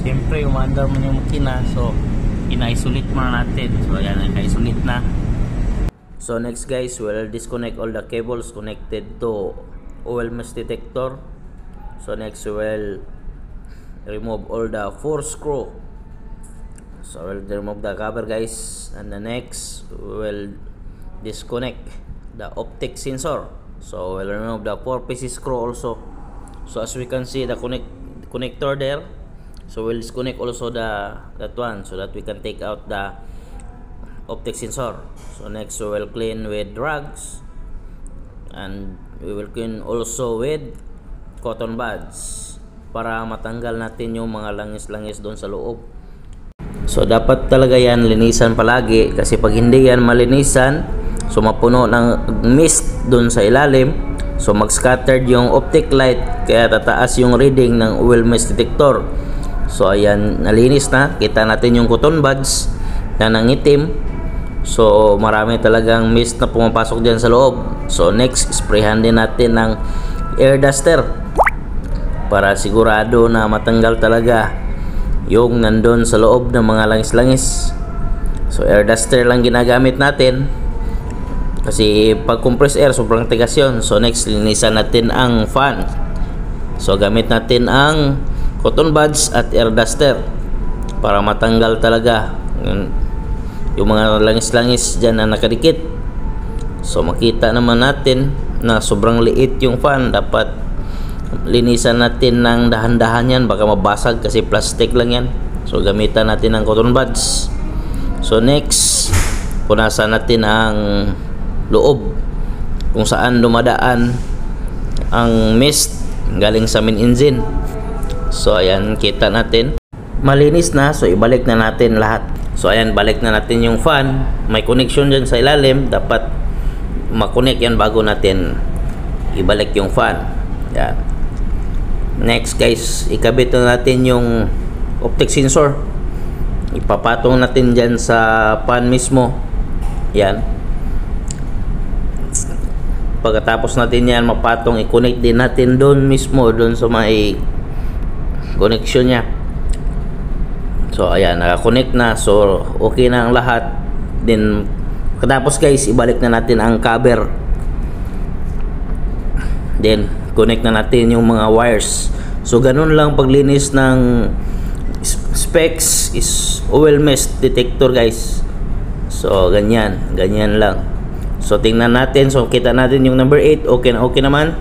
siyempre umaandar mo yung makina, so ina-isolate muna natin. So ayan, naka-isolate na. So next guys, we'll disconnect all the cables connected to oil mist detector. So next we'll remove all the 4 screw. So we'll remove the cover guys, and the next we'll disconnect the optic sensor. So we'll remove the 4 pieces screw also. So as we can see the connector there, so we'll disconnect also that one, so that we can take out the optic sensor. So next we will clean with rags, and we will clean also with cotton buds para matanggal natin yung mga langis-langis doon sa loob. So dapat talaga yan linisan palagi, kasi pag hindi yan malinisan, so mapuno ng mist doon sa ilalim, so mag-scattered yung optic light, kaya tataas yung reading ng oil mist detector. So ayan, nalinis na, kita natin yung cotton buds na nangitim. So marami talagang mist na pumapasok dyan sa loob. So next, sprayhan din natin ng air duster para sigurado na matanggal talaga yung nandun sa loob ng mga langis-langis. So air duster lang ginagamit natin, kasi pag compressed air sobrang tigas yun. So next, linisan natin ang fan. So gamit natin ang cotton buds at air duster para matanggal talaga yung mga langis-langis dyan na nakadikit. So makita naman natin na sobrang liit yung fan. Dapat linisan natin ng dahan-dahan yan, baka mabasag kasi plastic lang yan. So gamitan natin ng cotton buds. So next, punasan natin ang loob kung saan dumadaan ang mist galing sa main engine. So ayan, kita natin malinis na. So ibalik na natin lahat. So ayan, balik na natin yung fan. May connection dyan sa ilalim, dapat makonect yan bago natin ibalik yung fan. Yan. Next guys, ikabit na natin yung optic sensor. Ipapatong natin dyan sa fan mismo. Yan. Pagkatapos natin yan mapatong, i-connect din natin doon mismo, doon sa may connection nya. So ayan, naka-connect na. So okay na ang lahat. Then pagkatapos guys, ibalik na natin ang cover. Then connect na natin yung mga wires. So ganun lang paglinis ng specs is oil mist detector guys. So ganyan lang. So tingnan natin. So kita natin yung number 8, okay na okay naman.